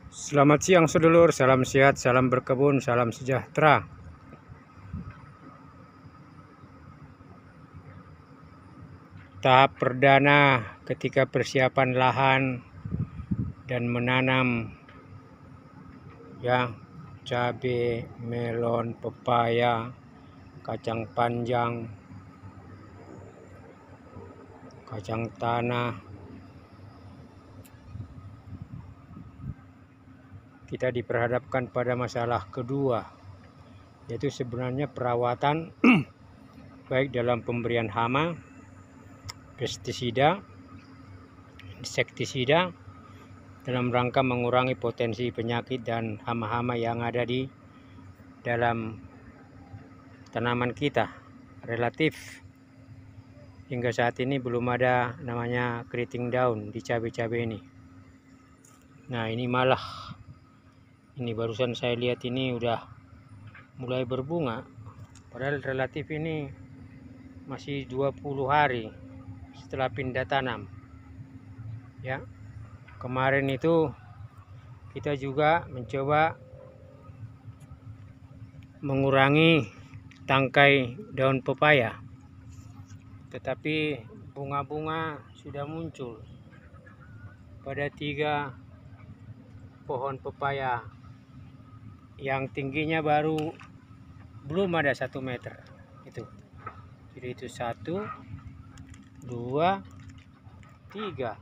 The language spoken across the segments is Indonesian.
Selamat siang sedulur, salam sehat, salam berkebun, salam sejahtera. Tahap perdana ketika persiapan lahan dan menanam cabai, melon, pepaya, kacang panjang, kacang tanah. Kita diperhadapkan pada masalah kedua, yaitu sebenarnya perawatan baik dalam pemberian hama, pestisida, insektisida dalam rangka mengurangi potensi penyakit dan hama-hama yang ada di dalam tanaman kita. Relatif hingga saat ini belum ada namanya keriting daun di cabai-cabai ini. Nah, ini malah ini barusan saya lihat ini udah mulai berbunga, padahal relatif ini masih 20 hari setelah pindah tanam. Ya, kemarin itu kita juga mencoba mengurangi tangkai daun pepaya, tetapi bunga-bunga sudah muncul pada 3 pohon pepaya yang tingginya baru belum ada 1 meter itu. Jadi itu 1, 2, 3.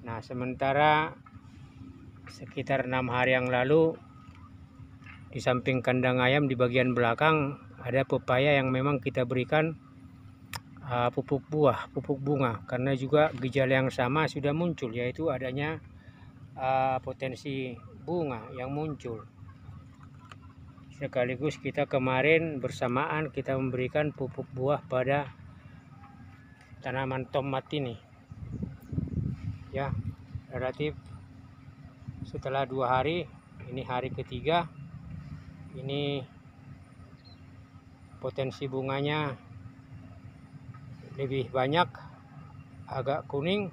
Nah, sementara sekitar 6 hari yang lalu di samping kandang ayam di bagian belakang ada pepaya yang memang kita berikan pupuk buah, pupuk bunga, karena juga gejala yang sama sudah muncul, yaitu adanya potensi bunga yang muncul. Sekaligus kita kemarin bersamaan kita memberikan pupuk buah pada tanaman tomat ini. Ya, relatif setelah 2 hari, ini hari ketiga, ini potensi bunganya lebih banyak, agak kuning.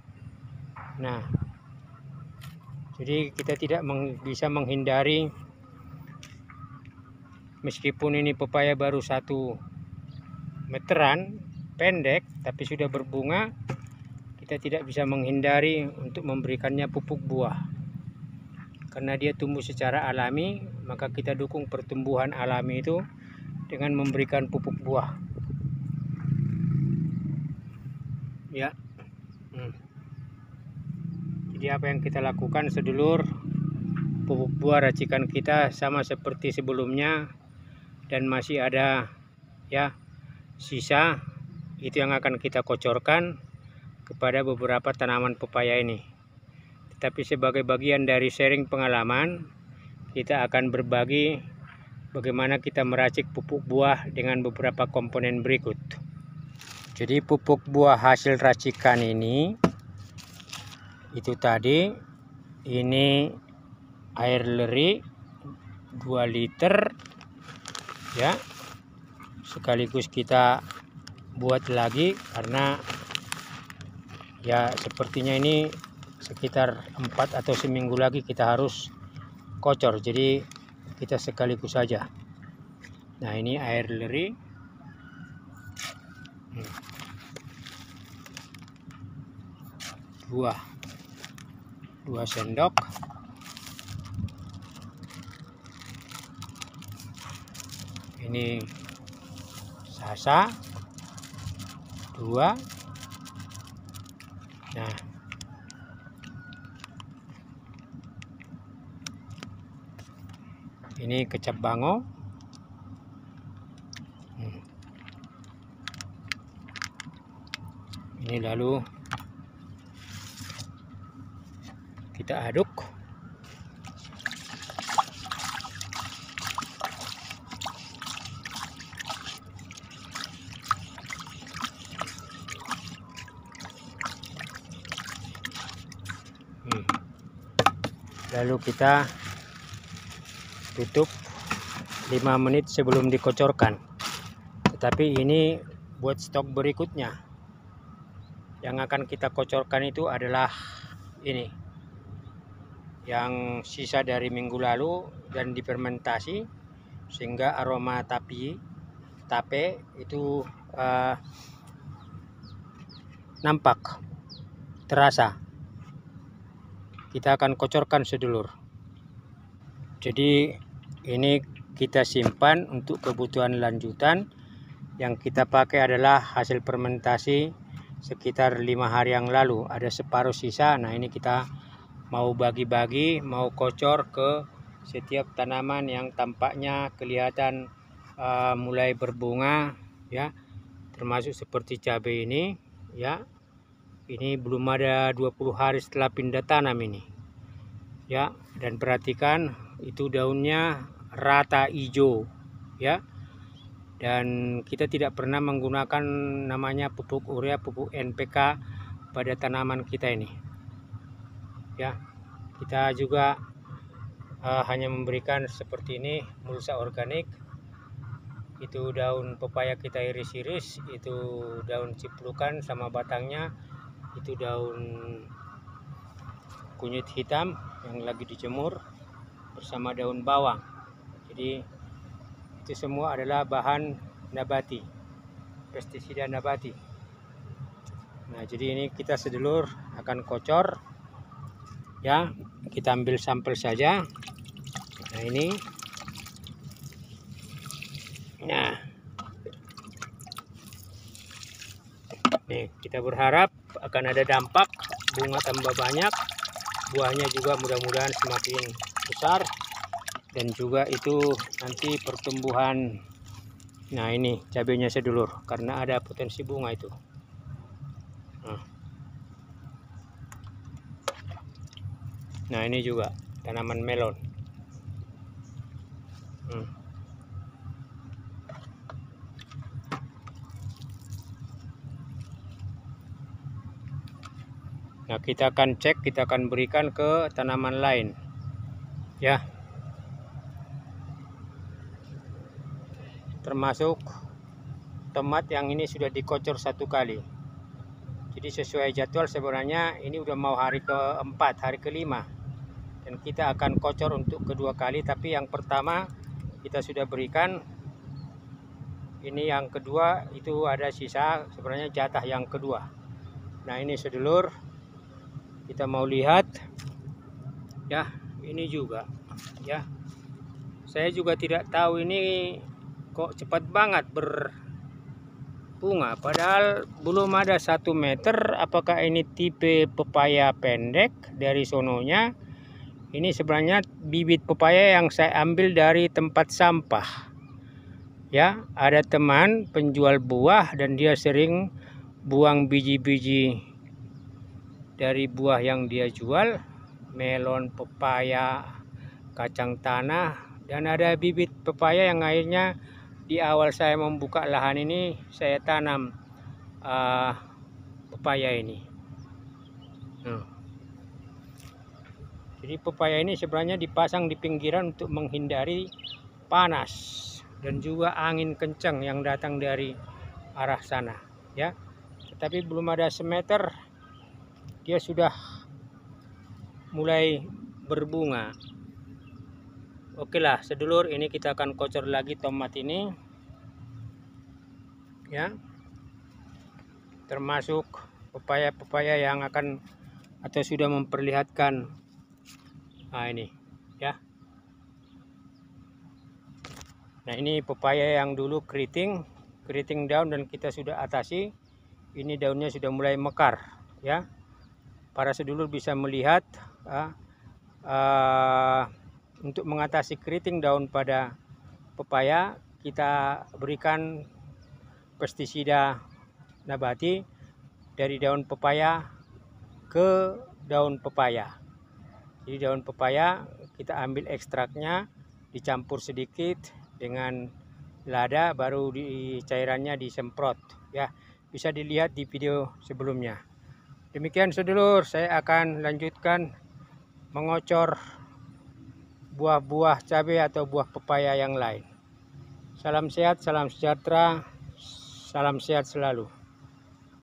Nah, jadi kita tidak bisa menghindari, meskipun ini pepaya baru 1 meteran, pendek, tapi sudah berbunga, kita tidak bisa menghindari untuk memberikannya pupuk buah. Karena dia tumbuh secara alami, maka kita dukung pertumbuhan alami itu dengan memberikan pupuk buah. Ya. Jadi apa yang kita lakukan sedulur, pupuk buah racikan kita sama seperti sebelumnya, dan masih ada sisa, itu yang akan kita kocorkan kepada beberapa tanaman pepaya ini. Tetapi sebagai bagian dari sharing pengalaman, kita akan berbagi bagaimana kita meracik pupuk buah dengan beberapa komponen berikut. Jadi pupuk buah hasil racikan ini, itu tadi, ini air leri 2 liter ya, sekaligus kita buat lagi karena ya sepertinya ini sekitar 4 atau seminggu lagi kita harus kocor, jadi kita sekaligus saja. Nah, ini air leri 2 sendok. Ini sasa 2. Nah, ini kecap bango. Ini lalu kita aduk. Lalu kita tutup 5 menit sebelum dikocorkan. Tetapi ini buat stok berikutnya. Yang akan kita kocorkan itu adalah ini yang sisa dari minggu lalu dan difermentasi sehingga aroma tape itu nampak, terasa. Kita akan kocorkan sedulur. Jadi ini kita simpan untuk kebutuhan lanjutan. Yang kita pakai adalah hasil fermentasi sekitar 5 hari yang lalu. Ada separuh sisa. Nah, ini kita mau bagi-bagi, mau kocor ke setiap tanaman yang tampaknya kelihatan mulai berbunga, ya, termasuk seperti cabai ini, ya. Ini belum ada 20 hari setelah pindah tanam ini, ya. Dan perhatikan itu daunnya rata hijau, ya. Dan kita tidak pernah menggunakan namanya pupuk urea, pupuk NPK pada tanaman kita ini, ya. Kita juga hanya memberikan seperti ini mulsa organik. Itu daun pepaya kita iris-iris, itu daun ciplukan sama batangnya, itu daun kunyit hitam yang lagi dijemur bersama daun bawang. Jadi itu semua adalah bahan nabati, pestisida nabati. Nah, jadi ini kita sedulur akan kocor, ya. Kita ambil sampel saja. Nah, ini. Nah, nih kita berharap akan ada dampak, bunga tambah banyak, buahnya juga mudah-mudahan semakin besar, dan juga itu nanti pertumbuhan. Nah, ini cabenya sedulur, karena ada potensi bunga itu. Nah, ini juga tanaman melon. Nah, kita akan cek, kita akan berikan ke tanaman lain, ya. Termasuk tomat yang ini sudah dikocor 1 kali. Jadi sesuai jadwal sebenarnya ini udah mau hari keempat, hari kelima, dan kita akan kocor untuk kedua kali. Tapi yang pertama kita sudah berikan, ini yang kedua itu ada sisa, sebenarnya jatah yang kedua. Nah, ini sedulur, kita mau lihat, ya. Ini juga, ya. Saya juga tidak tahu ini kok cepat banget berbunga, padahal belum ada 1 meter. Apakah ini tipe pepaya pendek dari sononya? Ini sebenarnya bibit pepaya yang saya ambil dari tempat sampah, ya. Ada teman penjual buah dan dia sering buang biji-biji dari buah yang dia jual, melon, pepaya, kacang tanah, dan ada bibit pepaya yang akhirnya di awal saya membuka lahan ini saya tanam pepaya ini. Jadi pepaya ini sebenarnya dipasang di pinggiran untuk menghindari panas dan juga angin kencang yang datang dari arah sana, ya. Tetapi belum ada semeter dia sudah mulai berbunga. Oke lah sedulur, ini kita akan kocor lagi tomat ini, ya. Termasuk pepaya-pepaya yang akan atau sudah memperlihatkan. Nah, ini, ya. Nah, ini pepaya yang dulu keriting daun dan kita sudah atasi. Ini daunnya sudah mulai mekar, ya. Para sedulur bisa melihat untuk mengatasi keriting daun pada pepaya, kita berikan pestisida nabati dari daun pepaya ke daun pepaya. Jadi daun pepaya kita ambil ekstraknya, dicampur sedikit dengan lada, baru cairannya disemprot, ya. Bisa dilihat di video sebelumnya. Demikian sedulur, saya akan lanjutkan mengocor buah-buah cabai atau buah pepaya yang lain. Salam sehat, salam sejahtera, salam sehat selalu.